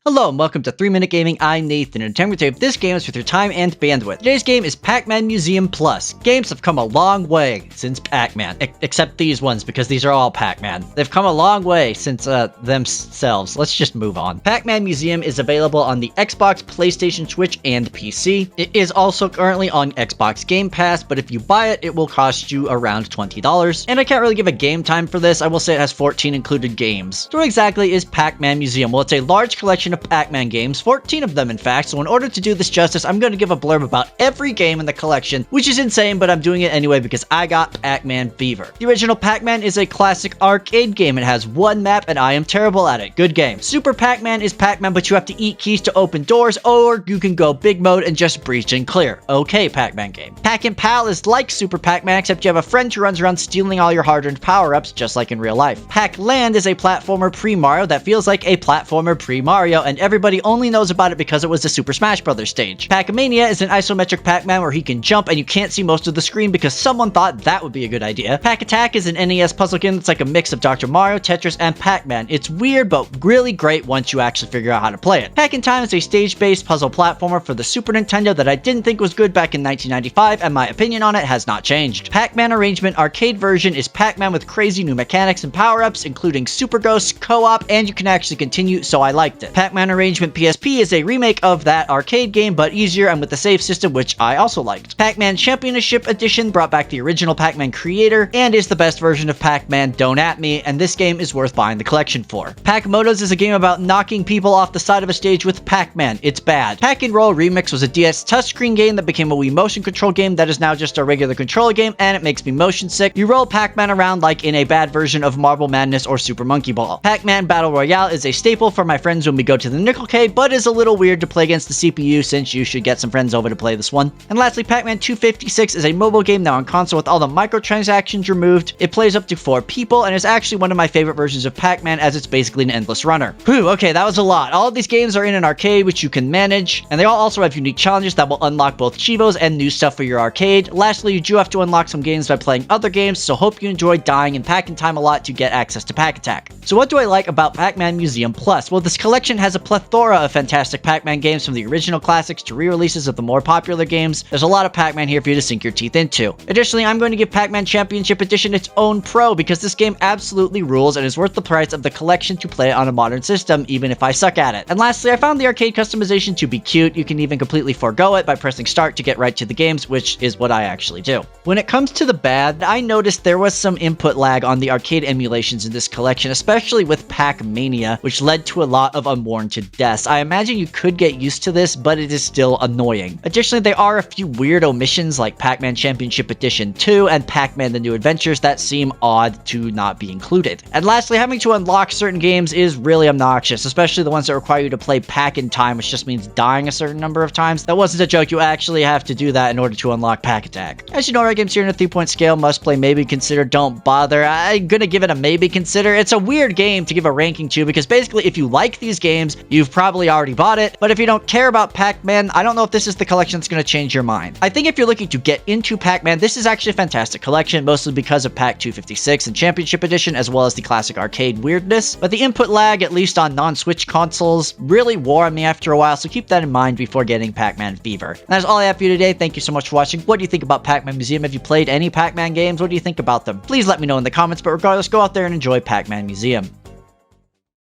Hello and welcome to 3 Minute Gaming. I'm Nathan, and I'm going to save this game is with your time and bandwidth. Today's game is Pac-Man Museum Plus. Games have come a long way since Pac-Man, except these ones because these are all Pac-Man. They've come a long way since themselves. Let's just move on. Pac-Man Museum is available on the Xbox, PlayStation, Switch, and PC. It is also currently on Xbox Game Pass, but if you buy it, it will cost you around $20. And I can't really give a game time for this. I will say it has 14 included games. So what exactly is Pac-Man Museum? Well, it's a large collection of Pac-Man games, 14 of them in fact, so in order to do this justice, I'm going to give a blurb about every game in the collection, which is insane, but I'm doing it anyway because I got Pac-Man fever. The original Pac-Man is a classic arcade game. It has one map, and I am terrible at it. Good game. Super Pac-Man is Pac-Man, but you have to eat keys to open doors, or you can go big mode and just breach and clear. Okay, Pac-Man game. Pac-and-Pal is like Super Pac-Man, except you have a friend who runs around stealing all your hard-earned power-ups, just like in real life. Pac-Land is a platformer pre-Mario that feels like a platformer pre-Mario, and everybody only knows about it because it was the Super Smash Bros. Stage. Pac-Mania is an isometric Pac-Man where he can jump and you can't see most of the screen because someone thought that would be a good idea. Pac-Attack is an NES puzzle game that's like a mix of Dr. Mario, Tetris, and Pac-Man. It's weird, but really great once you actually figure out how to play it. Pac-in-Time is a stage-based puzzle platformer for the Super Nintendo that I didn't think was good back in 1995, and my opinion on it has not changed. Pac-Man Arrangement arcade version is Pac-Man with crazy new mechanics and power-ups, including Super Ghosts, co-op, and you can actually continue, so I liked it. Pac-Man Arrangement PSP is a remake of that arcade game, but easier and with the save system, which I also liked. Pac-Man Championship Edition brought back the original Pac-Man creator and is the best version of Pac-Man, don't at me, and this game is worth buying the collection for. Pac-Motos is a game about knocking people off the side of a stage with Pac-Man. It's bad. Pac-and-Roll Remix was a DS touchscreen game that became a Wii motion control game that is now just a regular controller game, and it makes me motion sick. You roll Pac-Man around like in a bad version of Marble Madness or Super Monkey Ball. Pac-Man Battle Royale is a staple for my friends when we go to the Nickel Cave, but is a little weird to play against the CPU since you should get some friends over to play this one. And lastly, Pac-Man 256 is a mobile game now on console with all the microtransactions removed. It plays up to 4 people and is actually one of my favorite versions of Pac-Man as it's basically an endless runner. Whew, okay, that was a lot. All of these games are in an arcade which you can manage, and they all also have unique challenges that will unlock both Chivos and new stuff for your arcade. Lastly, you do have to unlock some games by playing other games, so hope you enjoy dying in Pac-in-Time a lot to get access to Pac-Attack. So what do I like about Pac-Man Museum Plus? Well, this collection has a plethora of fantastic Pac-Man games from the original classics to re-releases of the more popular games. There's a lot of Pac-Man here for you to sink your teeth into. Additionally, I'm going to give Pac-Man Championship Edition its own pro because this game absolutely rules and is worth the price of the collection to play it on a modern system, even if I suck at it. And lastly, I found the arcade customization to be cute. You can even completely forego it by pressing start to get right to the games, which is what I actually do. When it comes to the bad, I noticed there was some input lag on the arcade emulations in this collection, especially with Pac-Mania, which led to a lot of unwarranted deaths. I imagine you could get used to this, but it is still annoying. Additionally, there are a few Weirdo Missions like Pac-Man Championship Edition 2 and Pac-Man The New Adventures that seem odd to not be included. And lastly, having to unlock certain games is really obnoxious, especially the ones that require you to play Pac-in-Time, which just means dying a certain number of times. That wasn't a joke, you actually have to do that in order to unlock Pac-Attack. As you know, our games here in a 3-point scale: must play, maybe consider, don't bother. I'm gonna give it a maybe consider. It's a weird game to give a ranking to because basically if you like these games, you've probably already bought it, but if you don't care about Pac-Man, I don't know if this is the collection that's going to change your mind. I think if you're looking to get into Pac-Man, this is actually a fantastic collection, mostly because of Pac 256 and Championship Edition, as well as the classic arcade weirdness. But the input lag, at least on non-Switch consoles, really wore on me after a while, so keep that in mind before getting Pac-Man fever. And that's all I have for you today. Thank you so much for watching. What do you think about Pac-Man Museum? Have you played any Pac-Man games? What do you think about them? Please let me know in the comments, but regardless, go out there and enjoy Pac-Man Museum.